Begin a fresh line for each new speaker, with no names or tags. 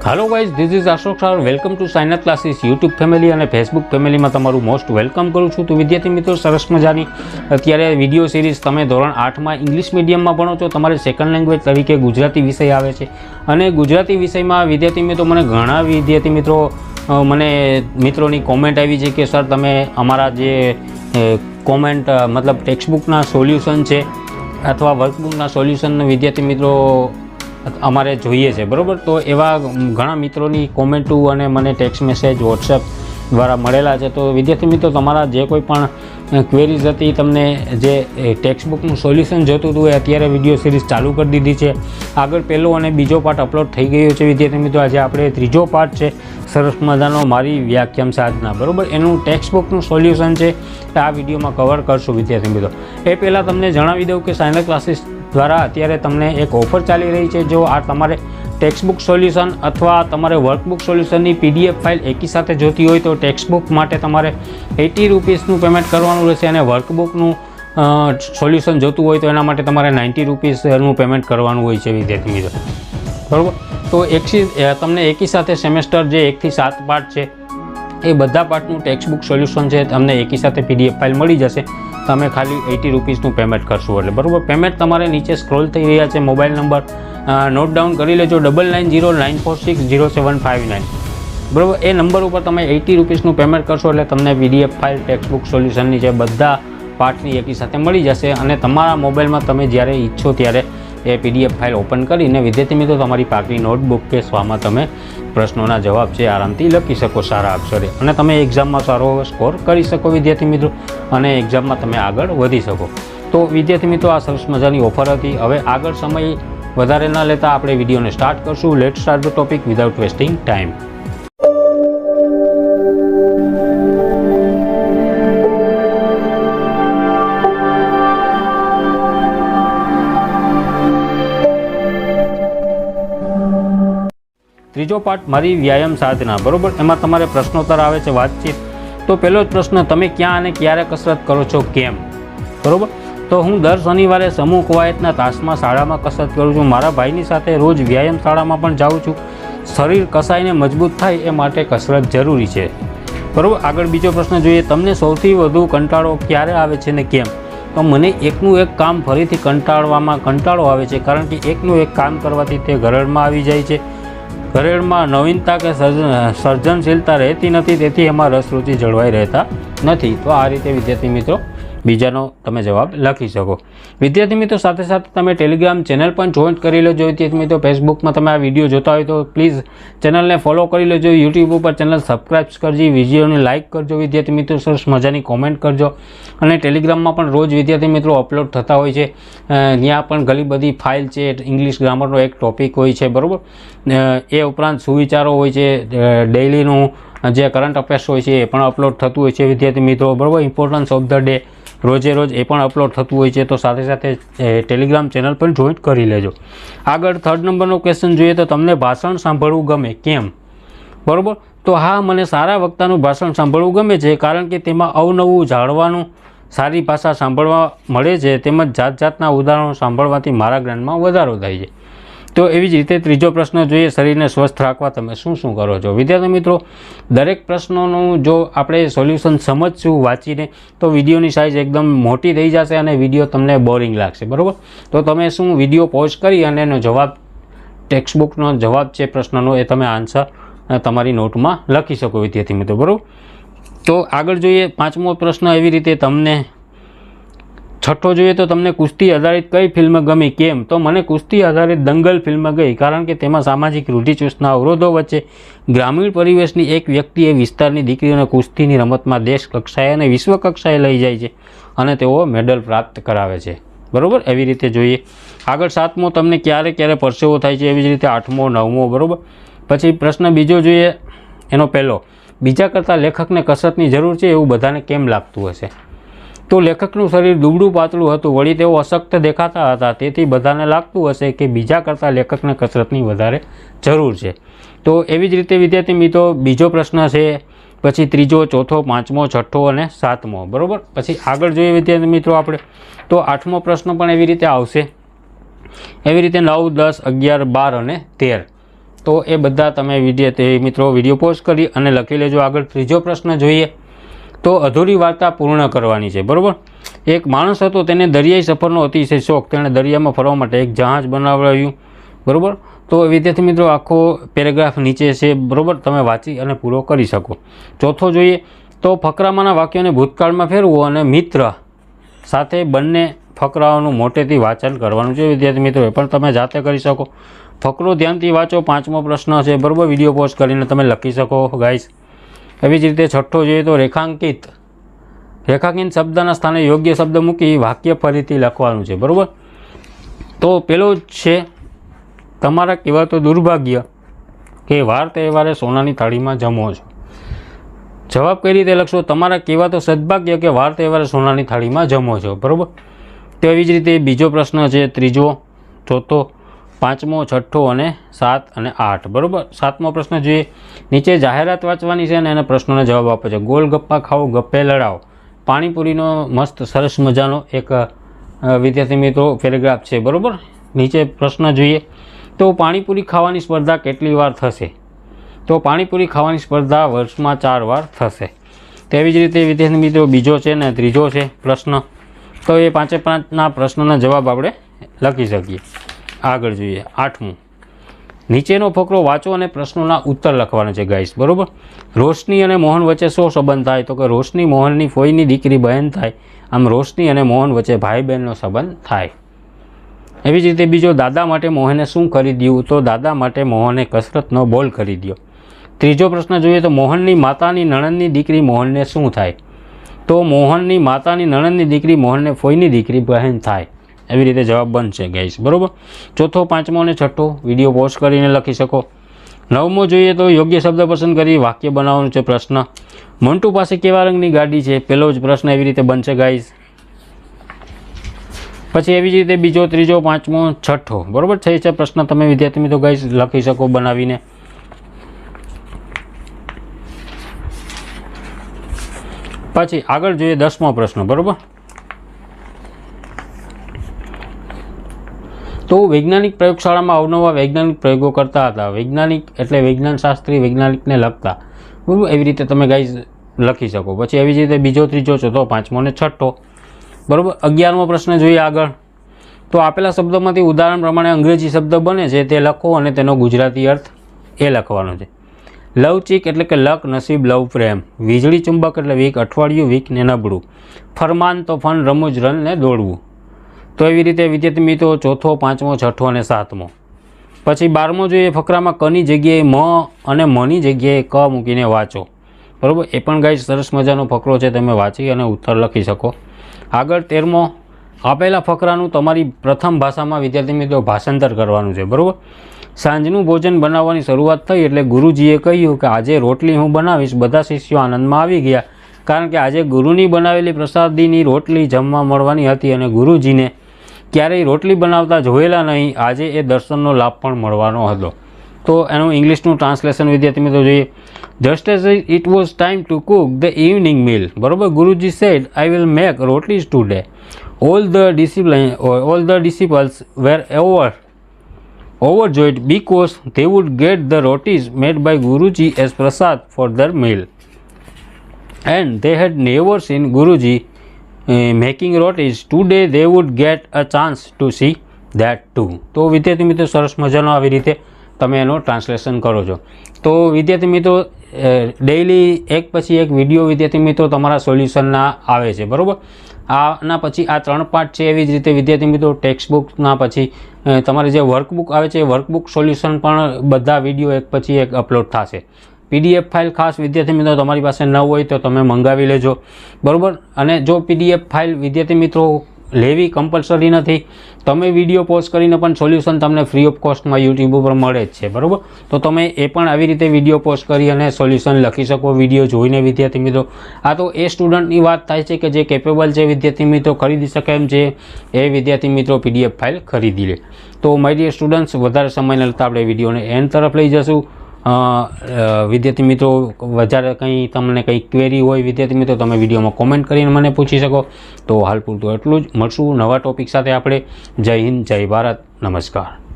Hello guys, this is Ashok sir. Welcome to साइनत classes YouTube family और Facebook family में तमारू मोस्ट वेलकम करूँ छूँ। तो विद्यार्थी मित्रों, सरस मजानी अत्यारे विडियो सीरीज तमे धोरण 8 में इंग्लिश मीडियम में भणो छो। तमारे सेकंड लैंग्वेज तरीके गुजराती विषय आवे छे अने गुजराती विषय में विद्यार्थी मित्रों मने घणा विद्यार्थी मित्रों मने मित्रों कॉमेंट आई है कि सर तमे अमारा जे कॉमेंट मतलब टेक्स्टबुकना सोल्यूशन है अथवा वर्कबुकना सोल्यूशन विद्यार्थी मित्रों अमारे जोईए छे, बराबर। तो एवा घणा मित्रों कॉमेंटू अने मने टेक्स्ट मेसेज व्हाट्सएप द्वारा मळेला छे। तो विद्यार्थी मित्रों, तमारा जे कोई पण क्वेरीज हती, तमने जे टेक्स्टबुकनुं सोल्यूशन जोतुं हतुं ए अत्यारे विडियो सीरीज चालू कर दीधी छे। आगळ पहेलो अने बीजो पार्ट अपलोड थई गयो छे। विद्यार्थी मित्रों, आज आपणे त्रीजो पार्ट छे सरस मजानो मारी व्याख्यान साधना, बराबर। एनुं टेक्स्टबुकनुं सोल्यूशन छे आ विडियोमां कवर करशुं। विद्यार्थी मित्रों, ए पहेला तमने जणावी दઉં કે સાયનત ક્લાસીસ द्वारा अत्यारे तमने एक ऑफर चाली रही है। जो आ तमारे टेक्स्टबुक सोल्यूशन अथवा तमारे वर्कबुक सोल्यूशननी पीडीएफ फाइल एकी साथे जोती होय तो टेक्स्टबुक माटे तमारे 80 रुपीसनुं पेमेंट करवानुं रहेशे अने वर्कबुकनुं सोल्यूशन जोतुं होय तो एना माटे तमारे 90 रुपीसनुं पेमेंट करवानुं होय छे। विद्यार्थी मित्रों, बराबर। तो तमने एकी साथे सेमेस्टर जे 1 થી 7 पार्ट छे ए बधा पार्टनुं टेक्स्टबुक सोल्यूशन है तमने एकी साथे पीडीएफ फाइल मळी जशे। तमे खाली 80 रुपीसनुं पेमेंट करशो एटले, बराबर। पेमेंट तमारे नीचे स्क्रॉल थई रह्या छे। मोबाइल नंबर नोट डाउन करी लेजो 9909460759, बराबर। ए नंबर पर तमे 80 रुपीसनुं पेमेंट करशो एटले तमने पीडीएफ फाइल टेक्स्टबुक सोल्यूशननी जे बधा पार्टनी एकी साथे मळी जशे अने तमारा मोबाइलमां तमे ज्यारे इच्छो त्यारे ए पीडीएफ फाइल ओपन करीने विद्यार्थी मित्रों तमारी पाकड़ी नोटबुक के स्वामां तमे प्रश्नोना जवाब है आरामथी लखी सको सारा अक्षरे अने तमे एक्जाम में सारो स्कोर करी सको विद्यार्थी मित्रों अने एक्जाम में तमे आगळ वधी सको। तो विद्यार्थी मित्रों, आ सरस मजानी ऑफर हती। हवे आगळ समय वधारे न लेता आपणे विडियोने स्टार्ट करशुं। Let's start the topic without wasting time. त्रीजो पार्ट मारी व्यायाम साधना, बराबर। एमां तमारे प्रश्नोत्तर आवे छे, वातचीत। तो पहलो प्रश्न, तमे क्या अने क्यारे कसरत करो छो, केम, बराबर। तो हूँ दर शनिवारे समूह कवायतना तासमां शाळामां कसरत करूँ छूँ। मारा भाईनी साथे रोज व्यायाम शाळामां पण जाऊँ छूँ। शरीर कसाईने मजबूत थाय ए माटे कसरत जरूरी छे, बराबर। आगळ बीजो प्रश्न जोईए, तमने सौथी वधु कंटाळो क्यारे आवे छे ने केम? तो मने एकनुं एक काम फरीथी कंटाळवामां कंटाळो आवे छे, कारण के एकनुं एक काम करवाथी ते घरेड़मां आवी जाय छे। घरेड़मां नवीनता के सर्जनशीलता रहती नहीं, तेथी एमां रस रुचि जळवाई रहता नहीं। तो आ रीते विद्यार्थी मित्रों बीजानो तमे जवाब लखी सको। विद्यार्थी मित्रों, साथे साथे तमे टेलिग्राम चेनल पण जॉइन करी लेजो। विद्यार्थी मित्रों, फेसबुक में तमे आ विडियो जोता हो तो प्लीज चेनल ने फॉलो करी लेजो। यूट्यूब पर चेनल सब्सक्राइब करजो, विडियो ने लाइक करजो। विद्यार्थी मित्रों, सरस मजानी कॉमेंट करजो अने टेलिग्राम में पण रोज विद्यार्थी मित्रों अपलोड थता होय छे। त्यां पण घणी बधी फाइल छे। इंग्लिश ग्रामरनो एक टॉपिक होय छे, बराबर। ए उपरांत सुविचारो होय छे, डेलीनुं जे करंट अफेर्स होय छे ए पण अपलोड थतुं होय छे विद्यार्थी मित्रों, बराबर। इम्पोर्टन्स ऑफ द डे रोजे रोज ए पण अपलोड थतुं होय छे। तो साथे साथे टेलिग्राम चेनल पण जॉइन करी लेजो। आगळ थर्ड नंबरनो क्वेश्चन जोईए तो तमने भाषण सांभळવું गमे, केम, बराबर। तो हाँ, मने सारा वक्तानुं भाषण सांभळવું गमे छे, कारण के तेमां अवनवुं जाणवानुं, सारी भाषा सांभळवा मळे छे, तेमज जात जातना उदाहरणो सांभळवाथी मारा ज्ञानमां वधारो थाय छे। तो एवी ज रीते त्रीजो प्रश्न जोईए, शरीरने स्वस्थ राखवा तमे शुं शुं करो छो? विद्यार्थी मित्रों, दरेक प्रश्नोनुं जो आपणे सोल्यूशन समजशुं वांचीने तो विडियोनी साइज एकदम मोटी थई जशे अने विडियो तमने बोरिंग लागशे, बराबर। तो तमे शुं विडियो पॉज करी अने एनो जवाब, टेक्स्टबुकनो जवाब छे प्रश्ननो, ए तमे आंसर तमारी नोटमां लखी शको विद्यार्थी मित्रों, बराबर। तो आगळ जोईए पांचमो प्रश्न एवी रीते तमने। छठो જોઈએ तो तमने कुश्ती आधारित कई फिल्म गमी, केम? तो मने कुश्ती आधारित दंगल फिल्म गई, कारण के तेमां सामाजिक रूढ़िचुस्तना अवरोधों वच्चे ग्रामीण परिवेशनी एक व्यक्तिए विस्तारनी दीकरीओने कुश्तीनी रमतमां देश कक्षाए अने विश्व कक्षाए लई जाय छे अने तेओ मेडल प्राप्त करावे छे, बराबर। एवी रीते जोईए। आगळ सातमो, तमने क्यारे क्यारे परसेवो थाय छे? एवी ज रीते आठमो, नवमो, बराबर। पछी प्रश्न बीजो जोईए, एनो पहेलो, बीजा करता लेखकने कसरतनी जरूर छे एवुं बधाने केम लागतुं हशे? तो लेखकनुं शरीर दुबळुं पातळुं हतुं, वળી तेओ अशक्त देखाता हता, तेथी बधाने लागतुं हशे के बीजा करता लेखकने कसरतनी वधारे जरूर छे। तो एवी ज रीते विद्यार्थी मित्रों बीजो प्रश्न छे, पछी त्रीजो, चौथो, पांचमो, छठ्ठो अने सातमो, बराबर। पछी आगळ जोईए विद्यार्थी मित्रों आपणे तो आठमो प्रश्न पण एवी रीते आवशे। एवी रीते 9, 10, 11, 12 अने 13 તો એ બધા તમે વિડીયો પોઝ કરી અને લખી લેજો. આગળ ત્રીજો પ્રશ્ન જોઈએ તો અધૂરી વાર્તા પૂર્ણ કરવાની છે. બરાબર. એક માણસ હતો, તેને દરિયાઈ સફરનો અતિશય શોખ. તેણે દરિયામાં ફરવા માટે એક જહાજ બનાવડાવ્યું. બરાબર. તો વિદ્યાર્થી મિત્રો આખો પેરેગ્રાફ નીચે છે. બરાબર. તમે વાંચી અને પૂરો કરી શકો. ચોથો જોઈએ તો ફકરામાંના વાક્યોને ભૂતકાળમાં ફેરવો અને મિત્ર સાથે બંને ફકરાઓનું મોટેથી વાંચન કરવાનું છે. વિદ્યાર્થી મિત્રો એ પણ તમે જાતે કરી શકો. ફકરો ધ્યાનથી વાંચો. પાંચમો પ્રશ્ન છે. બરાબર. વિડીયો પોઝ કરીને તમે લખી શકો ગાઈસ. એવી જ રીતે છઠ્ઠો જોઈએ તો રેખાંકિત શબ્દના સ્થાને યોગ્ય શબ્દ મૂકી વાક્ય ફરીથી લખવાનું છે. બરાબર. તો પેલો છે તમારા કહેવાતો દુર્ભાગ્ય કે વાર તહેવારે સોનાની થાળીમાં જમો છો. જવાબ કઈ રીતે લખશો? તમારા કહેવાતો સદભાગ્ય કે વાર તહેવારે સોનાની થાળીમાં જમો છો. બરાબર. તો એવી જ રીતે બીજો પ્રશ્ન છે, ત્રીજો, ચોથો, પાંચમો, છઠ્ઠો અને 7 અને 8. બરાબર. સાતમો પ્રશ્ન જોઈએ. નીચે જાહેરાત વાંચવાની છે અને એના પ્રશ્નોના જવાબ આપો છે. ગોલગપ્પા ખાઓ, ગપ્પે લડાવો. પાણીપુરીનો મસ્ત સરસ મજાનો એક વિદ્યાર્થી મિત્રો પેરેગ્રાફ છે. બરાબર. નીચે પ્રશ્ન જોઈએ તો પાણીપુરી ખાવાની સ્પર્ધા કેટલી વાર થશે? તો પાણીપુરી ખાવાની સ્પર્ધા વર્ષમાં 4 વાર થશે. તેવી જ રીતે વિદ્યાર્થી મિત્રો બીજો છે ને ત્રીજો છે પ્રશ્ન. તો એ 5-5ના પ્રશ્નોના જવાબ આપણે લખી શકીએ. આગળ જોઈએ આઠમું. નીચેનો ફકરો વાંચો અને પ્રશ્નોના ઉત્તર લખવાના છે ગાઈસ. બરાબર. રોશની અને મોહન વચ્ચે શો સંબંધ થાય? તો કે રોશની મોહનની ફોઈની દીકરી બહેન થાય. આમ રોશની અને મોહન વચ્ચે ભાઈ બહેનનો સંબંધ થાય. એવી જ રીતે બીજો, દાદા માટે મોહને શું ખરીદ્યું? તો દાદા માટે મોહને કસરતનો બોલ ખરીદ્યો. ત્રીજો પ્રશ્ન જોઈએ તો મોહનની માતાની નણંદની દીકરી મોહનને શું થાય? તો મોહનની માતાની નણંદની દીકરી મોહનને ફોઈની દીકરી બહેન થાય. એવી રીતે જવાબ બનશે ગાઈસ. બરાબર. ચોથો, પાંચમો અને છઠ્ઠો વિડીયો પોઝ કરીને લખી શકો. નવમો જોઈએ તો યોગ્ય શબ્દ પસંદ કરી વાક્ય બનાવવાનું છે. પ્રશ્ન, મોન્ટુ પાસે કેવા રંગની ગાડી છે? પહેલો જ પ્રશ્ન એવી રીતે બનશે ગાઈસ. પછી એવી જ રીતે બીજો, ત્રીજો, પાંચમો, છઠ્ઠો. બરાબર. 6 પ્રશ્ન તમે વિદ્યાર્થી મિત્રો ગાઈસ લખી શકો બનાવીને. પછી આગળ જોઈએ 10મો પ્રશ્ન. બરાબર. તો વૈજ્ઞાનિક પ્રયોગશાળામાં અવનવા વૈજ્ઞાનિક પ્રયોગો કરતા હતા. વૈજ્ઞાનિક એટલે વિજ્ઞાન શાસ્ત્રી, વૈજ્ઞાનિકને લગતા. બરાબર. એવી રીતે તમે ગાઈસ લખી શકો. પછી એવી જ રીતે બીજો, ત્રીજો, ચોથો, પાંચમો અને છઠ્ઠો. બરાબર. 11મો પ્રશ્ન જોઈએ આગળ. તો આપેલા શબ્દોમાંથી ઉદાહરણ પ્રમાણે અંગ્રેજી શબ્દ બને છે તે લખો અને તેનો ગુજરાતી અર્થ એ લખવાનો છે. લવચીક એટલે કે લક, નસીબ, લવ, પ્રેમ. વીજળી ચુંબક એટલે વીક, અઠવાડિયું, વીક ને નબળું. ફરમાન તો ફન, રમૂજ, રન ને દોડવું. તો એવી રીતે વિદ્યાર્થી મિત્રો ચોથો, પાંચમો, છઠ્ઠો અને 7મો. પછી 12મો જોઈએ. ફકરામાં કની જગ્યાએ મ અને મની જગ્યાએ ક મૂકીને વાંચો. બરાબર. એ પણ ગાઈસ સરસ મજાનો ફકરો છે. તમે વાંચી અને ઉત્તર લખી શકો. આગળ 13મો. આપેલા ફકરાનું તમારી પ્રથમ ભાષામાં વિદ્યાર્થી મિત્રો ભાષાંતર કરવાનું છે. બરાબર. સાંજનું ભોજન બનાવવાની શરૂઆત થઈ એટલે ગુરુજીએ કહ્યું કે આજે રોટલી હું બનાવીશ. બધા શિષ્યો આનંદમાં આવી ગયા કારણ કે આજે ગુરુની બનાવેલી પ્રસાદીની રોટલી જમવા મળવાની હતી અને ગુરુજીને ક્યારેય રોટલી બનાવતા જોયેલા નહીં. આજે એ દર્શનનો લાભ પણ મળવાનો હતો. તો એનું ઇંગ્લિશનું ટ્રાન્સલેશન વિદ્યાર્થી મિત્રો જોઈએ. Just as it was time to cook the evening meal. બરાબર. Guruji said I will make rotlis today. All the disciples were overjoyed because they would get the rotis made by Guruji as prasad for their meal, and they had never seen Guruji making rotis. Today they would get a chance to see that too. તો વિદ્યાર્થી મિત્રો સરસ મજાનો આવી રીતે તમે એનો translation કરો છો. તો વિદ્યાર્થી મિત્રો ડેઈલી એક પછી એક વિડીયો વિદ્યાર્થી મિત્રો તમારા સોલ્યુશનના આવે છે. બરાબર. આના પછી આ 3 પાર્ટ છે. એવી જ રીતે વિદ્યાર્થી મિત્રો ટેક્સ્ટબુકના પછી તમારે જે વર્કબુક આવે છે એ વર્કબુક સોલ્યુશન પણ બધા વિડીયો એક પછી એક અપલોડ થશે. PDF ફાઇલ ખાસ વિદ્યાર્થી મિત્રો તમારી પાસે ન હોય તો તમે મંગાવી લેજો. બરાબર. અને જો PDF ફાઇલ વિદ્યાર્થી મિત્રો લેવી કમ્પલસરી નથી. તમે વિડીયો પોસ્ટ કરીને પણ સોલ્યુશન તમને ફ્રી ઓફ કોસ્ટમાં યુટ્યુબ ઉપર મળે જ છે. બરાબર. તો તમે એ પણ આવી રીતે વિડીયો પોસ્ટ કરી અને સોલ્યુશન લખી શકો વિડીયો જોઈને વિદ્યાર્થી મિત્રો. આ તો એ સ્ટુડન્ટની વાત થાય છે કે જે કેપેબલ છે વિદ્યાર્થી મિત્રો, ખરીદી શકે એમ છે એ વિદ્યાર્થી મિત્રો PDF ફાઇલ ખરીદી લે. તો માય ડિયર સ્ટુડન્ટ્સ, વધારે સમય લેતા આપણે વિડીયોને એન્ડ તરફ લઈ જશું. વિદ્યાર્થી મિત્રો વધારે કંઈ તમને કંઈ ક્વેરી હોય વિદ્યાર્થી મિત્રો તમે વિડીયોમાં કોમેન્ટ કરીને મને પૂછી શકો. તો હાલ પૂરતું એટલું જ. મળશું નવા ટોપિક સાથે આપણે. જય હિન્દ, જય ભારત, નમસ્કાર.